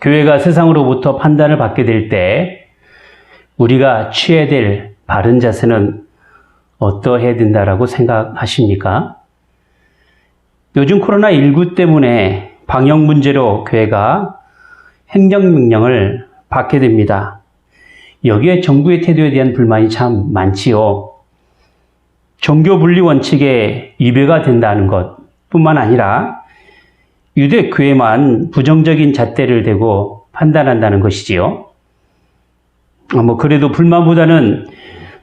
교회가 세상으로부터 판단을 받게 될 때 우리가 취해야 될 바른 자세는 어떠해야 된다라고 생각하십니까? 요즘 코로나19 때문에 방역 문제로 교회가 행정명령을 받게 됩니다. 여기에 정부의 태도에 대한 불만이 참 많지요. 종교 분리 원칙에 위배가 된다는 것 뿐만 아니라 유대 교회만 부정적인 잣대를 대고 판단한다는 것이지요. 그래도 불만보다는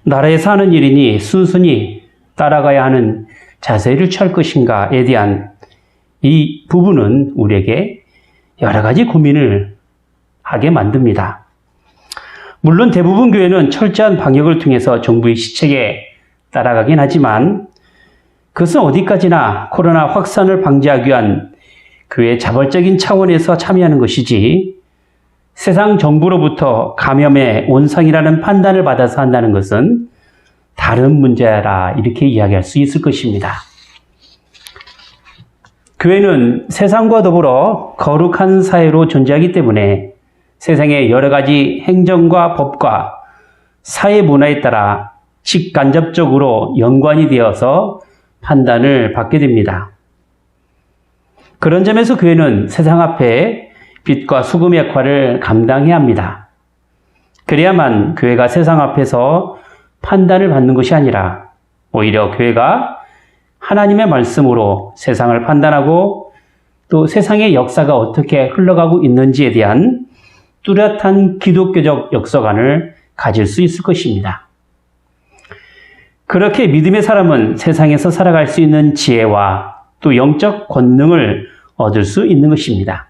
나라에 사는 일이니 순순히 따라가야 하는 자세를 취할 것인가에 대한 이 부분은 우리에게 여러 가지 고민을 하게 만듭니다. 물론 대부분 교회는 철저한 방역을 통해서 정부의 시책에 따라가긴 하지만 그것은 어디까지나 코로나 확산을 방지하기 위한 교회의 자발적인 차원에서 참여하는 것이지 세상 정부로부터 감염의 온상이라는 판단을 받아서 한다는 것은 다른 문제라 이렇게 이야기할 수 있을 것입니다. 교회는 세상과 더불어 거룩한 사회로 존재하기 때문에 세상의 여러 가지 행정과 법과 사회 문화에 따라 직간접적으로 연관이 되어서 판단을 받게 됩니다. 그런 점에서 교회는 세상 앞에 빛과 소금의 역할을 감당해야 합니다. 그래야만 교회가 세상 앞에서 판단을 받는 것이 아니라 오히려 교회가 하나님의 말씀으로 세상을 판단하고 또 세상의 역사가 어떻게 흘러가고 있는지에 대한 뚜렷한 기독교적 역사관을 가질 수 있을 것입니다. 그렇게 믿음의 사람은 세상에서 살아갈 수 있는 지혜와 또 영적 권능을 얻을 수 있는 것입니다.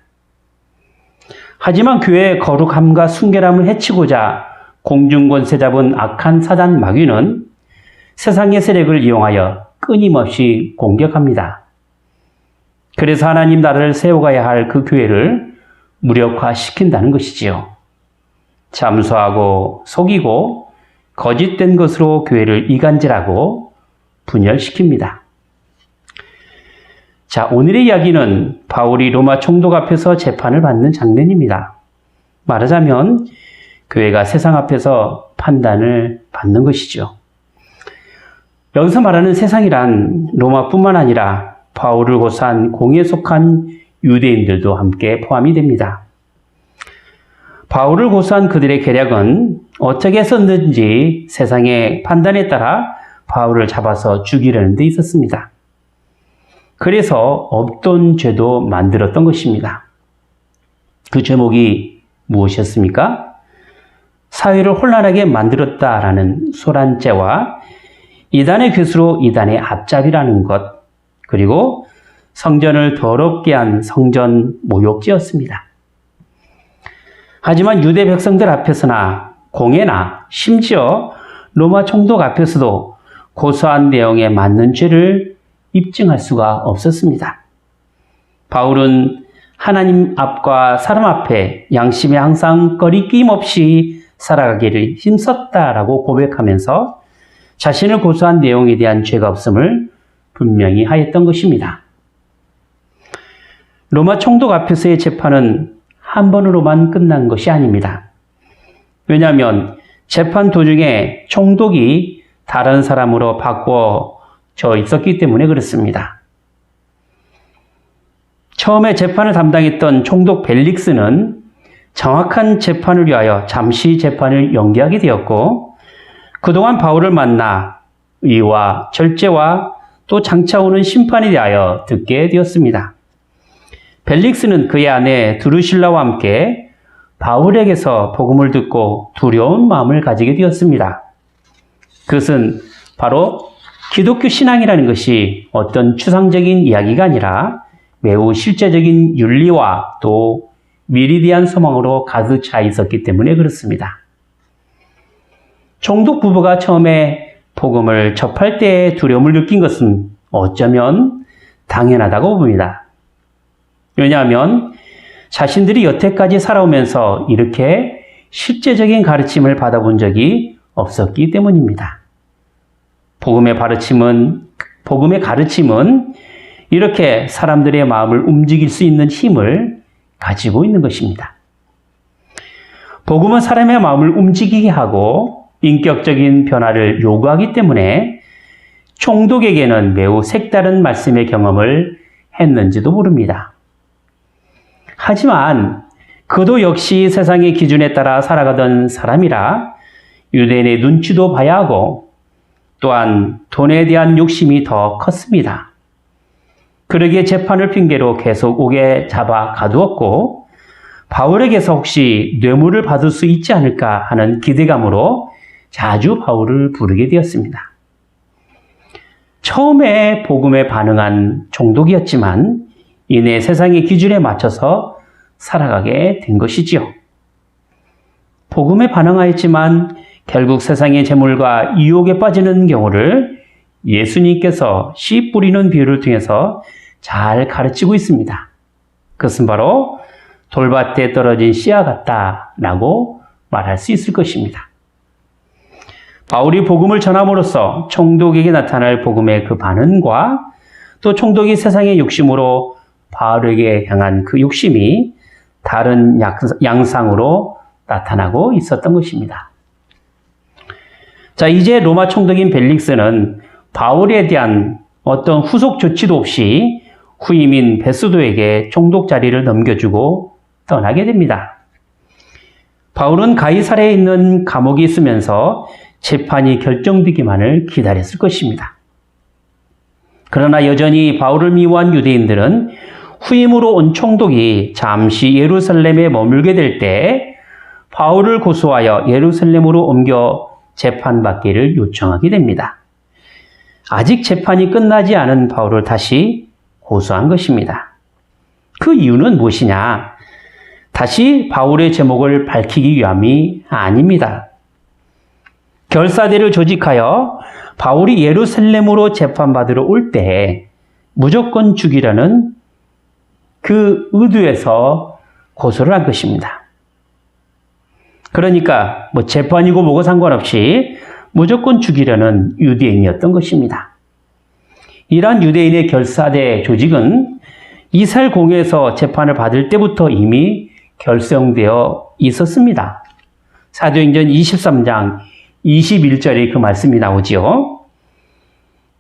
하지만 교회의 거룩함과 순결함을 해치고자 공중권세 잡은 악한 사단 마귀는 세상의 세력을 이용하여 끊임없이 공격합니다. 그래서 하나님 나라를 세워가야 할 그 교회를 무력화시킨다는 것이지요. 잠수하고 속이고 거짓된 것으로 교회를 이간질하고 분열시킵니다. 자, 오늘의 이야기는 바울이 로마 총독 앞에서 재판을 받는 장면입니다. 말하자면 교회가 세상 앞에서 판단을 받는 것이죠. 여기서 말하는 세상이란 로마뿐만 아니라 바울을 고소한 공에 속한 유대인들도 함께 포함이 됩니다. 바울을 고소한 그들의 계략은 어떻게 했었는지 세상의 판단에 따라 바울을 잡아서 죽이려는 데 있었습니다. 그래서 없던 죄도 만들었던 것입니다. 그 제목이 무엇이었습니까? 사회를 혼란하게 만들었다라는 소란죄와 이단의 괴수로 이단의 앞잡이라는 것, 그리고 성전을 더럽게 한 성전 모욕죄였습니다. 하지만 유대 백성들 앞에서나 공회나 심지어 로마 총독 앞에서도 고소한 내용에 맞는 죄를 입증할 수가 없었습니다. 바울은 하나님 앞과 사람 앞에 양심에 항상 거리낌 없이 살아가기를 힘썼다라고 고백하면서 자신을 고소한 내용에 대한 죄가 없음을 분명히 하였던 것입니다. 로마 총독 앞에서의 재판은 한 번으로만 끝난 것이 아닙니다. 왜냐하면 재판 도중에 총독이 다른 사람으로 바꿔져 있었기 때문에 그렇습니다. 처음에 재판을 담당했던 총독 벨릭스는 정확한 재판을 위하여 잠시 재판을 연기하게 되었고 그동안 바울을 만나 의와 절제와 또 장차 오는 심판에 대하여 듣게 되었습니다. 벨릭스는 그의 아내 드루실라와 함께 바울에게서 복음을 듣고 두려운 마음을 가지게 되었습니다. 그것은 바로 기독교 신앙이라는 것이 어떤 추상적인 이야기가 아니라 매우 실제적인 윤리와 또 미래에 대한 소망으로 가득 차 있었기 때문에 그렇습니다. 총독 부부가 처음에 복음을 접할 때 두려움을 느낀 것은 어쩌면 당연하다고 봅니다. 왜냐하면 자신들이 여태까지 살아오면서 이렇게 실제적인 가르침을 받아본 적이 없었기 때문입니다. 복음의 가르침은 이렇게 사람들의 마음을 움직일 수 있는 힘을 가지고 있는 것입니다. 복음은 사람의 마음을 움직이게 하고 인격적인 변화를 요구하기 때문에 총독에게는 매우 색다른 말씀의 경험을 했는지도 모릅니다. 하지만 그도 역시 세상의 기준에 따라 살아가던 사람이라 유대인의 눈치도 봐야 하고 또한 돈에 대한 욕심이 더 컸습니다. 그러기에 재판을 핑계로 계속 옥에 잡아 가두었고 바울에게서 혹시 뇌물을 받을 수 있지 않을까 하는 기대감으로 자주 바울을 부르게 되었습니다. 처음에 복음에 반응한 총독이었지만 이내 세상의 기준에 맞춰서 살아가게 된 것이지요. 복음에 반응하였지만 결국 세상의 재물과 유혹에 빠지는 경우를 예수님께서 씨 뿌리는 비유를 통해서 잘 가르치고 있습니다. 그것은 바로 돌밭에 떨어진 씨와 같다라고 말할 수 있을 것입니다. 바울이 복음을 전함으로써 총독에게 나타날 복음의 그 반응과 또 총독이 세상의 욕심으로 바울에게 향한 그 욕심이 다른 양상으로 나타나고 있었던 것입니다. 자, 이제 로마 총독인 벨릭스는 바울에 대한 어떤 후속 조치도 없이 후임인 베스도에게 총독 자리를 넘겨주고 떠나게 됩니다. 바울은 가이사랴에 있는 감옥에 있으면서 재판이 결정되기만을 기다렸을 것입니다. 그러나 여전히 바울을 미워한 유대인들은 후임으로 온 총독이 잠시 예루살렘에 머물게 될 때 바울을 고소하여 예루살렘으로 옮겨 재판받기를 요청하게 됩니다. 아직 재판이 끝나지 않은 바울을 다시 고소한 것입니다. 그 이유는 무엇이냐? 다시 바울의 제목을 밝히기 위함이 아닙니다. 결사대를 조직하여 바울이 예루살렘으로 재판받으러 올 때 무조건 죽이라는 그 의도에서 고소를 한 것입니다. 그러니까 재판이고 뭐고 상관없이 무조건 죽이려는 유대인이었던 것입니다. 이러한 유대인의 결사대 조직은 이스라엘 공회에서 재판을 받을 때부터 이미 결성되어 있었습니다. 사도행전 23장 21절에 그 말씀이 나오지요.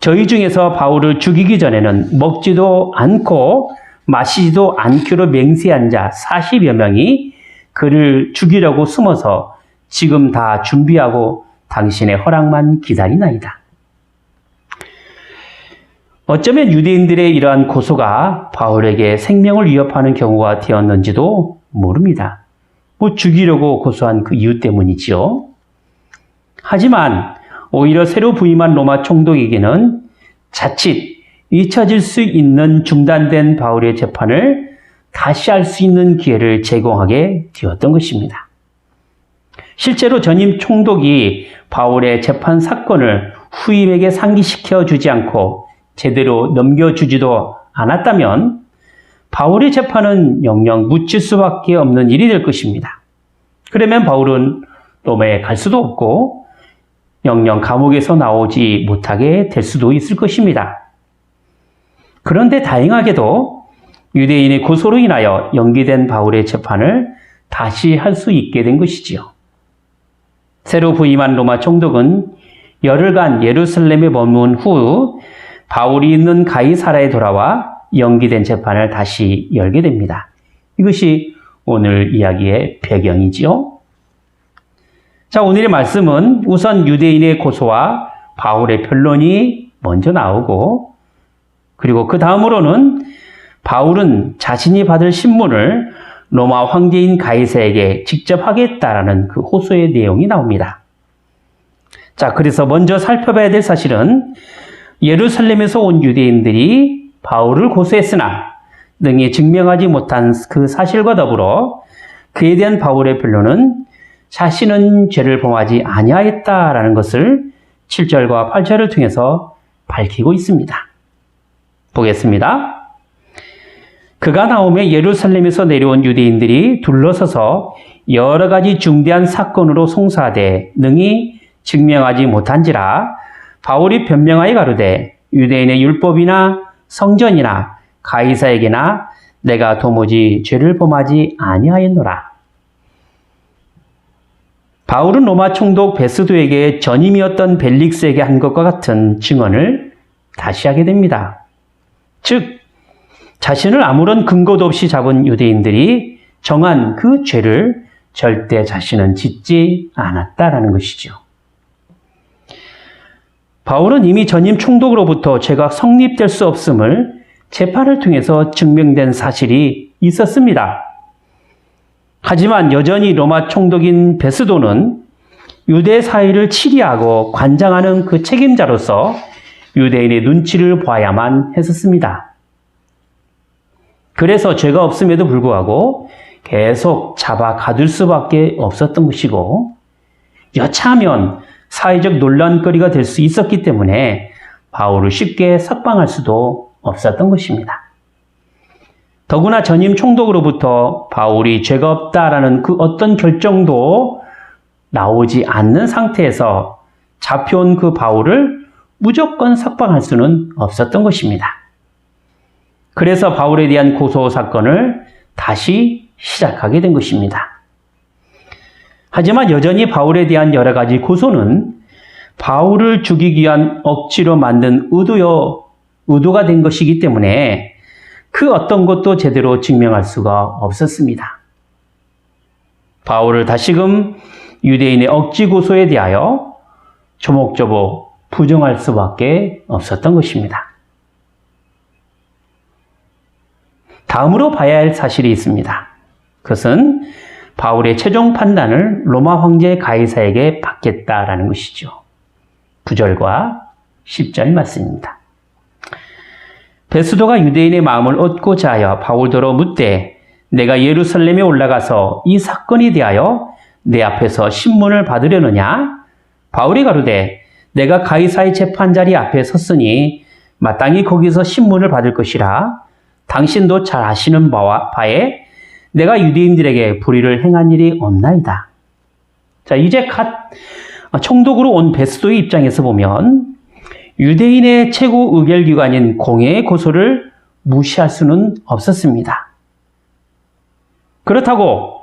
저희 중에서 바울을 죽이기 전에는 먹지도 않고 마시지도 않기로 맹세한 자 40여 명이 그를 죽이려고 숨어서 지금 다 준비하고 당신의 허락만 기다리나이다. 어쩌면 유대인들의 이러한 고소가 바울에게 생명을 위협하는 경우가 되었는지도 모릅니다. 죽이려고 고소한 그 이유 때문이지요. 하지만 오히려 새로 부임한 로마 총독에게는 자칫 잊혀질 수 있는 중단된 바울의 재판을 다시 할 수 있는 기회를 제공하게 되었던 것입니다. 실제로 전임 총독이 바울의 재판 사건을 후임에게 상기시켜 주지 않고 제대로 넘겨주지도 않았다면 바울의 재판은 영영 묻힐 수밖에 없는 일이 될 것입니다. 그러면 바울은 로마에 갈 수도 없고 영영 감옥에서 나오지 못하게 될 수도 있을 것입니다. 그런데 다행하게도 유대인의 고소로 인하여 연기된 바울의 재판을 다시 할 수 있게 된 것이지요. 새로 부임한 로마 총독은 열흘간 예루살렘에 머문 후 바울이 있는 가이사랴에 돌아와 연기된 재판을 다시 열게 됩니다. 이것이 오늘 이야기의 배경이지요. 자, 오늘의 말씀은 우선 유대인의 고소와 바울의 변론이 먼저 나오고 그리고 그 다음으로는 바울은 자신이 받을 신문을 로마 황제인 가이사에게 직접 하겠다라는 그 호소의 내용이 나옵니다. 자, 그래서 먼저 살펴봐야 될 사실은 예루살렘에서 온 유대인들이 바울을 고소했으나 능히 증명하지 못한 그 사실과 더불어 그에 대한 바울의 변론은 자신은 죄를 범하지 아니하였다라는 것을 7절과 8절을 통해서 밝히고 있습니다. 보겠습니다. 그가 나오매 예루살렘에서 내려온 유대인들이 둘러서서 여러 가지 중대한 사건으로 송사하되 능히 증명하지 못한지라 바울이 변명하여 가로되 유대인의 율법이나 성전이나 가이사에게나 내가 도무지 죄를 범하지 아니하였노라. 바울은 로마 총독 베스도에게 전임이었던 벨릭스에게 한 것과 같은 증언을 다시 하게 됩니다. 즉, 자신을 아무런 근거도 없이 잡은 유대인들이 정한 그 죄를 절대 자신은 짓지 않았다라는 것이죠. 바울은 이미 전임 총독으로부터 죄가 성립될 수 없음을 재판을 통해서 증명된 사실이 있었습니다. 하지만 여전히 로마 총독인 베스도는 유대 사회를 치리하고 관장하는 그 책임자로서 유대인의 눈치를 봐야만 했었습니다. 그래서 죄가 없음에도 불구하고 계속 잡아 가둘 수밖에 없었던 것이고, 여차하면 사회적 논란거리가 될 수 있었기 때문에 바울을 쉽게 석방할 수도 없었던 것입니다. 더구나 전임 총독으로부터 바울이 죄가 없다라는 그 어떤 결정도 나오지 않는 상태에서 잡혀온 그 바울을 무조건 석방할 수는 없었던 것입니다. 그래서 바울에 대한 고소 사건을 다시 시작하게 된 것입니다. 하지만 여전히 바울에 대한 여러 가지 고소는 바울을 죽이기 위한 억지로 만든 의도가 된 것이기 때문에 그 어떤 것도 제대로 증명할 수가 없었습니다. 바울을 다시금 유대인의 억지 고소에 대하여 조목조목 부정할 수밖에 없었던 것입니다. 다음으로 봐야 할 사실이 있습니다. 그것은 바울의 최종 판단을 로마 황제 가이사에게 받겠다라는 것이죠. 9절과 10절 말씀입니다. 베스도가 유대인의 마음을 얻고자 하여 바울더러 묻되 내가 예루살렘에 올라가서 이 사건에 대하여 내 앞에서 신문을 받으려느냐? 바울이 가로되 내가 가이사의 재판자리 앞에 섰으니 마땅히 거기서 신문을 받을 것이라. 당신도 잘 아시는 바에 내가 유대인들에게 불의를 행한 일이 없나이다. 자, 이제 총독으로 온 베스도의 입장에서 보면 유대인의 최고 의결기관인 공회의 고소를 무시할 수는 없었습니다. 그렇다고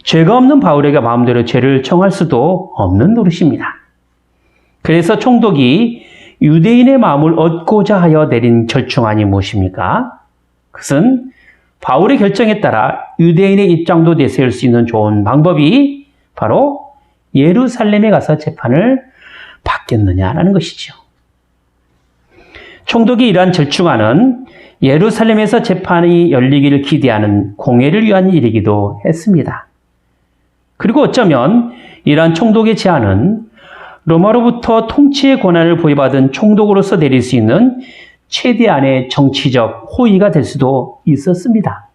죄가 없는 바울에게 마음대로 죄를 청할 수도 없는 노릇입니다. 그래서 총독이 유대인의 마음을 얻고자 하여 내린 절충안이 무엇입니까? 그것은 바울의 결정에 따라 유대인의 입장도 내세울 수 있는 좋은 방법이 바로 예루살렘에 가서 재판을 받겠느냐라는 것이죠. 총독이 이러한 절충안은 예루살렘에서 재판이 열리기를 기대하는 공회를 위한 일이기도 했습니다. 그리고 어쩌면 이러한 총독의 제안은 로마로부터 통치의 권한을 부여받은 총독으로서 내릴 수 있는 최대한의 정치적 호의가 될 수도 있었습니다.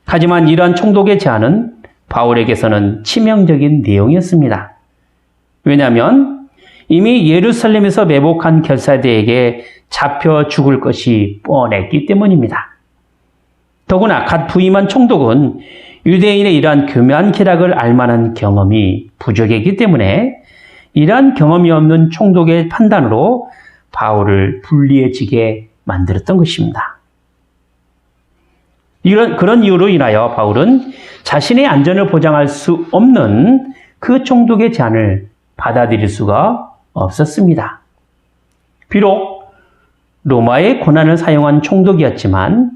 하지만 이러한 총독의 제안은 바울에게서는 치명적인 내용이었습니다. 왜냐하면 이미 예루살렘에서 매복한 결사대에게 잡혀 죽을 것이 뻔했기 때문입니다. 더구나 갓 부임한 총독은 유대인의 이러한 교묘한 기락을 알만한 경험이 부족했기 때문에 이러한 경험이 없는 총독의 판단으로 바울을 불리해지게 만들었던 것입니다. 그런 이유로 인하여 바울은 자신의 안전을 보장할 수 없는 그 총독의 제안을 받아들일 수가 없었습니다. 비록 로마의 권한을 사용한 총독이었지만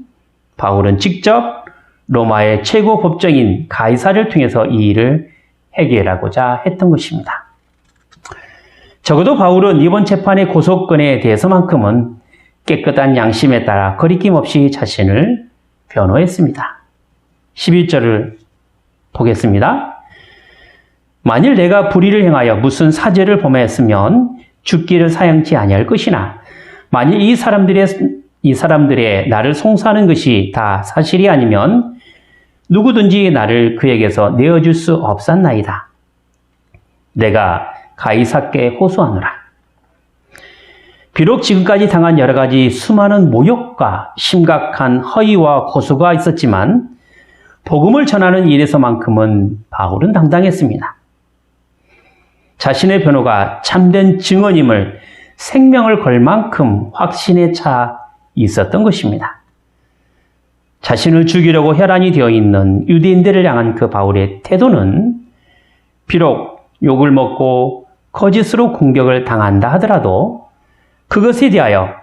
바울은 직접 로마의 최고 법정인 가이사를 통해서 이 일을 해결하고자 했던 것입니다. 적어도 바울은 이번 재판의 고소건에 대해서만큼은 깨끗한 양심에 따라 거리낌 없이 자신을 변호했습니다. 11절을 보겠습니다. 만일 내가 불의를 행하여 무슨 사죄를 범하였으면 죽기를 사양치 아니할 것이나 만일 이 사람들의 나를 송사하는 것이 다 사실이 아니면 누구든지 나를 그에게서 내어줄 수 없었나이다. 내가 가이사께 호소하노라. 비록 지금까지 당한 여러 가지 수많은 모욕과 심각한 허위와 고소가 있었지만 복음을 전하는 일에서만큼은 바울은 당당했습니다. 자신의 변호가 참된 증언임을 생명을 걸 만큼 확신에 차 있었던 것입니다. 자신을 죽이려고 혈안이 되어 있는 유대인들을 향한 그 바울의 태도는 비록 욕을 먹고 거짓으로 공격을 당한다 하더라도 그것에 대하여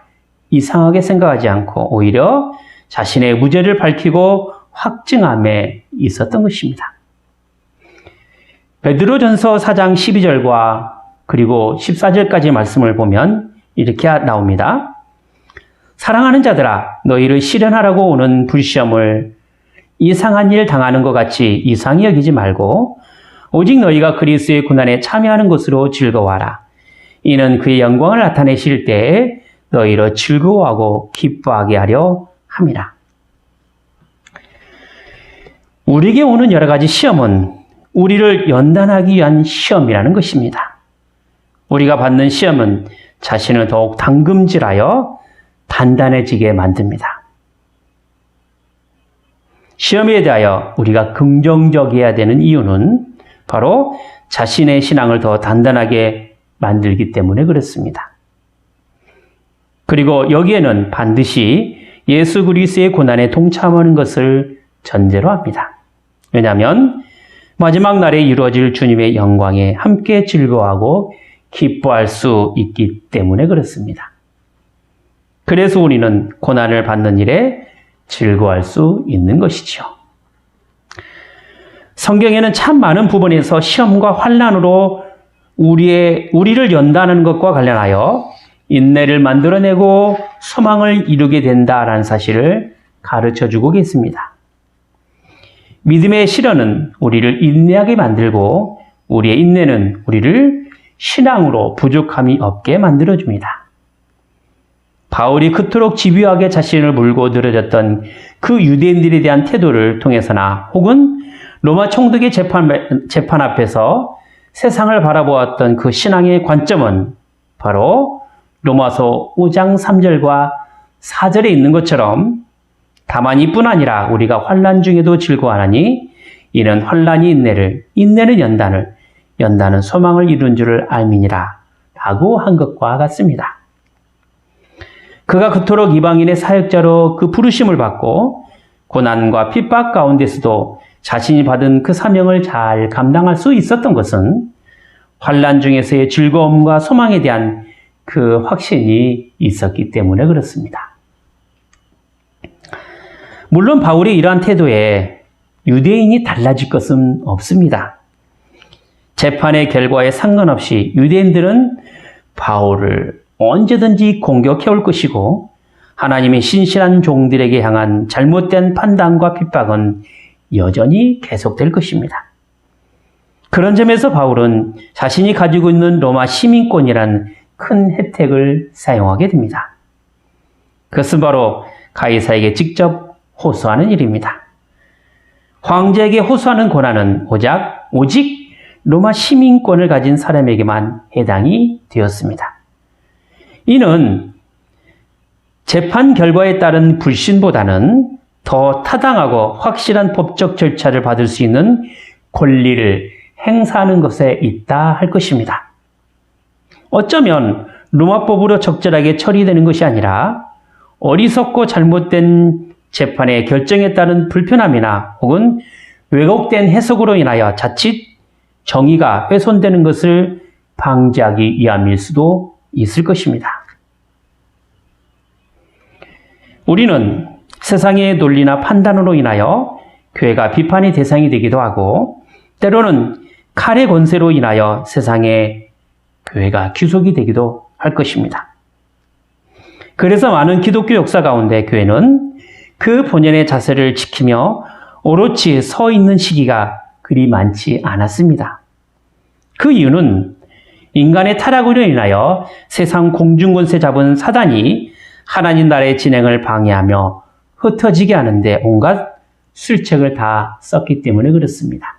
이상하게 생각하지 않고 오히려 자신의 무죄를 밝히고 확증함에 있었던 것입니다. 베드로전서 4장 12절과 그리고 14절까지 말씀을 보면 이렇게 나옵니다. 사랑하는 자들아, 너희를 시련하라고 오는 불시험을 이상한 일 당하는 것 같이 이상히 여기지 말고 오직 너희가 그리스도의 고난에 참여하는 것으로 즐거워하라. 이는 그의 영광을 나타내실 때에 너희로 즐거워하고 기뻐하게 하려 함이라. 우리에게 오는 여러 가지 시험은 우리를 연단하기 위한 시험이라는 것입니다. 우리가 받는 시험은 자신을 더욱 당금질하여 단단해지게 만듭니다. 시험에 대하여 우리가 긍정적이어야 되는 이유는 바로 자신의 신앙을 더 단단하게 만들기 때문에 그렇습니다. 그리고 여기에는 반드시 예수 그리스도의 고난에 동참하는 것을 전제로 합니다. 왜냐하면 마지막 날에 이루어질 주님의 영광에 함께 즐거워하고 기뻐할 수 있기 때문에 그렇습니다. 그래서 우리는 고난을 받는 일에 즐거워할 수 있는 것이죠. 성경에는 참 많은 부분에서 시험과 환난으로 우리를 연단하는 것과 관련하여 인내를 만들어내고 소망을 이루게 된다라는 사실을 가르쳐주고 계십니다. 믿음의 시련은 우리를 인내하게 만들고 우리의 인내는 우리를 신앙으로 부족함이 없게 만들어줍니다. 바울이 그토록 집요하게 자신을 물고 늘어졌던 그 유대인들에 대한 태도를 통해서나 혹은 로마 총독의 재판 앞에서 세상을 바라보았던 그 신앙의 관점은 바로 로마서 5장 3절과 4절에 있는 것처럼 다만 이뿐 아니라 우리가 환난 중에도 즐거워하나니 이는 환난이 인내를, 인내는 연단을, 연단은 소망을 이룬 줄을 알미니라 라고 한 것과 같습니다. 그가 그토록 이방인의 사역자로 그 부르심을 받고 고난과 핍박 가운데서도 자신이 받은 그 사명을 잘 감당할 수 있었던 것은 환난 중에서의 즐거움과 소망에 대한 그 확신이 있었기 때문에 그렇습니다. 물론 바울의 이러한 태도에 유대인이 달라질 것은 없습니다. 재판의 결과에 상관없이 유대인들은 바울을 언제든지 공격해 올 것이고 하나님의 신실한 종들에게 향한 잘못된 판단과 핍박은 여전히 계속될 것입니다. 그런 점에서 바울은 자신이 가지고 있는 로마 시민권이란 큰 혜택을 사용하게 됩니다. 그것은 바로 가이사에게 직접 호소하는 일입니다. 황제에게 호소하는 권한은 오직 로마 시민권을 가진 사람에게만 해당이 되었습니다. 이는 재판 결과에 따른 불신보다는 더 타당하고 확실한 법적 절차를 받을 수 있는 권리를 행사하는 것에 있다 할 것입니다. 어쩌면 로마법으로 적절하게 처리되는 것이 아니라 어리석고 잘못된 재판의 결정에 따른 불편함이나 혹은 왜곡된 해석으로 인하여 자칫 정의가 훼손되는 것을 방지하기 위함일 수도 있을 것입니다. 우리는 세상의 논리나 판단으로 인하여 교회가 비판의 대상이 되기도 하고 때로는 칼의 권세로 인하여 세상에 교회가 귀속이 되기도 할 것입니다. 그래서 많은 기독교 역사 가운데 교회는 그 본연의 자세를 지키며 오롯이 서 있는 시기가 그리 많지 않았습니다. 그 이유는 인간의 타락으로 인하여 세상 공중권세 잡은 사단이 하나님 나라의 진행을 방해하며 흩어지게 하는데 온갖 술책을 다 썼기 때문에 그렇습니다.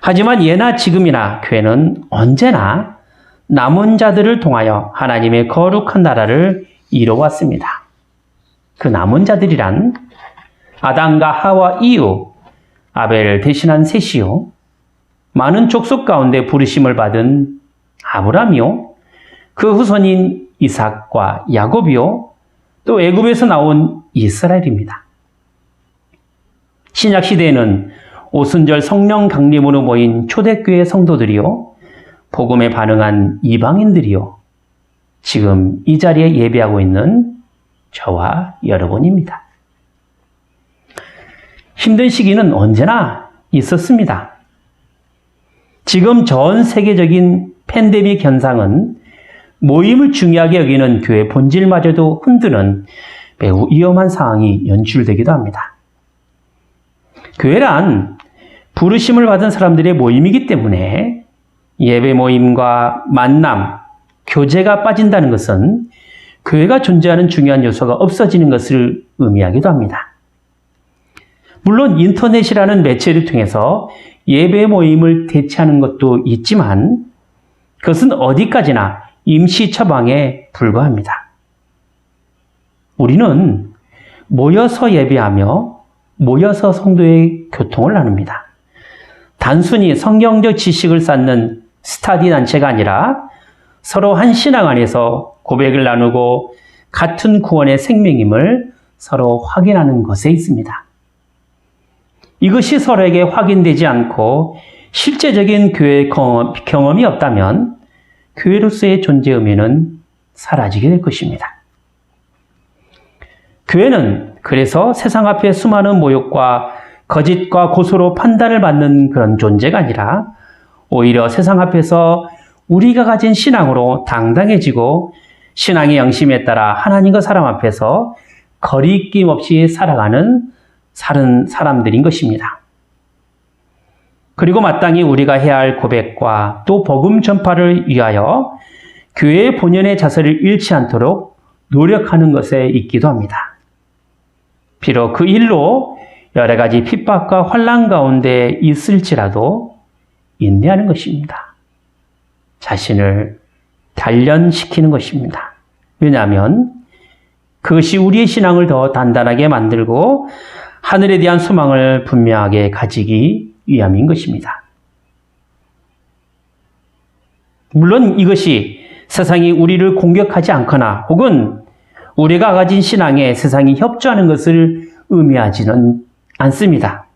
하지만 예나 지금이나 교회는 언제나 남은 자들을 통하여 하나님의 거룩한 나라를 이뤄왔습니다. 그 남은 자들이란 아담과 하와 이후 아벨을 대신한 셋이요, 많은 족속 가운데 부르심을 받은 아브라함이요, 그 후손인 이삭과 야곱이요, 또 애굽에서 나온 이스라엘입니다. 신약 시대에는 오순절 성령 강림으로 모인 초대교회 성도들이요, 복음에 반응한 이방인들이요, 지금 이 자리에 예배하고 있는 저와 여러분입니다. 힘든 시기는 언제나 있었습니다. 지금 전 세계적인 팬데믹 현상은 모임을 중요하게 여기는 교회 본질마저도 흔드는 매우 위험한 상황이 연출되기도 합니다. 교회란 부르심을 받은 사람들의 모임이기 때문에 예배 모임과 만남, 교제가 빠진다는 것은 교회가 존재하는 중요한 요소가 없어지는 것을 의미하기도 합니다. 물론 인터넷이라는 매체를 통해서 예배 모임을 대체하는 것도 있지만 그것은 어디까지나 임시 처방에 불과합니다. 우리는 모여서 예배하며 모여서 성도의 교통을 나눕니다. 단순히 성경적 지식을 쌓는 스터디 단체가 아니라 서로 한 신앙 안에서 고백을 나누고 같은 구원의 생명임을 서로 확인하는 것에 있습니다. 이것이 서로에게 확인되지 않고 실제적인 교회 경험이 없다면 교회로서의 존재 의미는 사라지게 될 것입니다. 교회는 그래서 세상 앞에 수많은 모욕과 거짓과 고소로 판단을 받는 그런 존재가 아니라 오히려 세상 앞에서 우리가 가진 신앙으로 당당해지고 신앙의 양심에 따라 하나님과 사람 앞에서 거리낌 없이 살아가는 사람들인 것입니다. 그리고 마땅히 우리가 해야 할 고백과 또 복음 전파를 위하여 교회의 본연의 자세를 잃지 않도록 노력하는 것에 있기도 합니다. 비록 그 일로 여러 가지 핍박과 환난 가운데 있을지라도 인내하는 것입니다. 자신을 단련시키는 것입니다. 왜냐하면 그것이 우리의 신앙을 더 단단하게 만들고 하늘에 대한 소망을 분명하게 가지기 위함인 것입니다. 물론 이것이 세상이 우리를 공격하지 않거나 혹은 우리가 가진 신앙에 세상이 협조하는 것을 의미하지는 않습니다.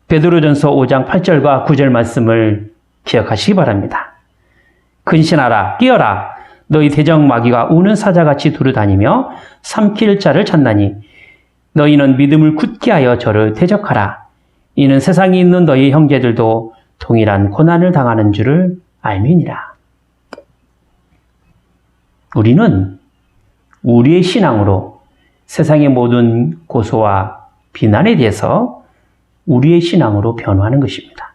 베드로전서 5장 8절과 9절 말씀을 기억하시기 바랍니다. 근신하라, 깨어라, 너희 대적 마귀가 우는 사자같이 두루다니며 삼킬 자를 찾나니 너희는 믿음을 굳게 하여 저를 대적하라. 이는 세상에 있는 너희 형제들도 동일한 고난을 당하는 줄을 알미니라. 우리는 우리의 신앙으로 세상의 모든 고소와 비난에 대해서 우리의 신앙으로 변화하는 것입니다.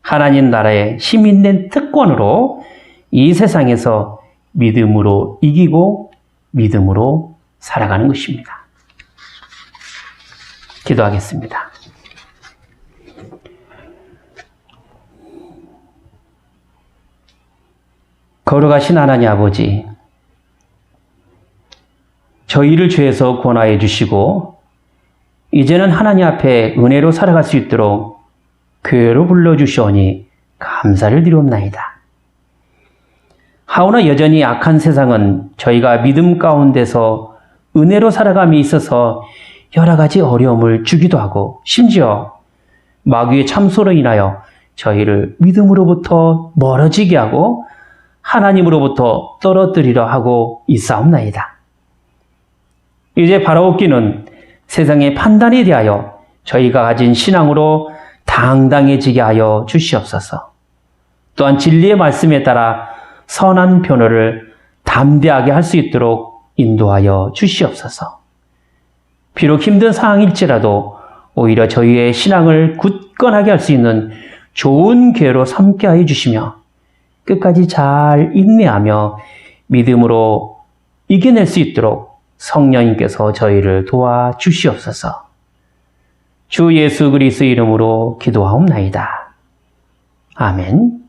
하나님 나라의 시민된 특권으로 이 세상에서 믿음으로 이기고 믿음으로 살아가는 것입니다. 기도하겠습니다. 거룩하신 하나님 아버지, 저희를 죄에서 구원하여 주시고 이제는 하나님 앞에 은혜로 살아갈 수 있도록 교회로 불러주시오니 감사를 드리옵나이다. 하오나 여전히 악한 세상은 저희가 믿음 가운데서 은혜로 살아감이 있어서 여러 가지 어려움을 주기도 하고 심지어 마귀의 참소로 인하여 저희를 믿음으로부터 멀어지게 하고 하나님으로부터 떨어뜨리려 하고 있사옵나이다. 이제 바라옵기는 세상의 판단에 대하여 저희가 가진 신앙으로 당당해지게 하여 주시옵소서. 또한 진리의 말씀에 따라 선한 변호를 담대하게 할 수 있도록 인도하여 주시옵소서. 비록 힘든 상황일지라도 오히려 저희의 신앙을 굳건하게 할 수 있는 좋은 기회로 삼게 하여 주시며 끝까지 잘 인내하며 믿음으로 이겨낼 수 있도록 성령님께서 저희를 도와주시옵소서. 주 예수 그리스도의 이름으로 기도하옵나이다. 아멘.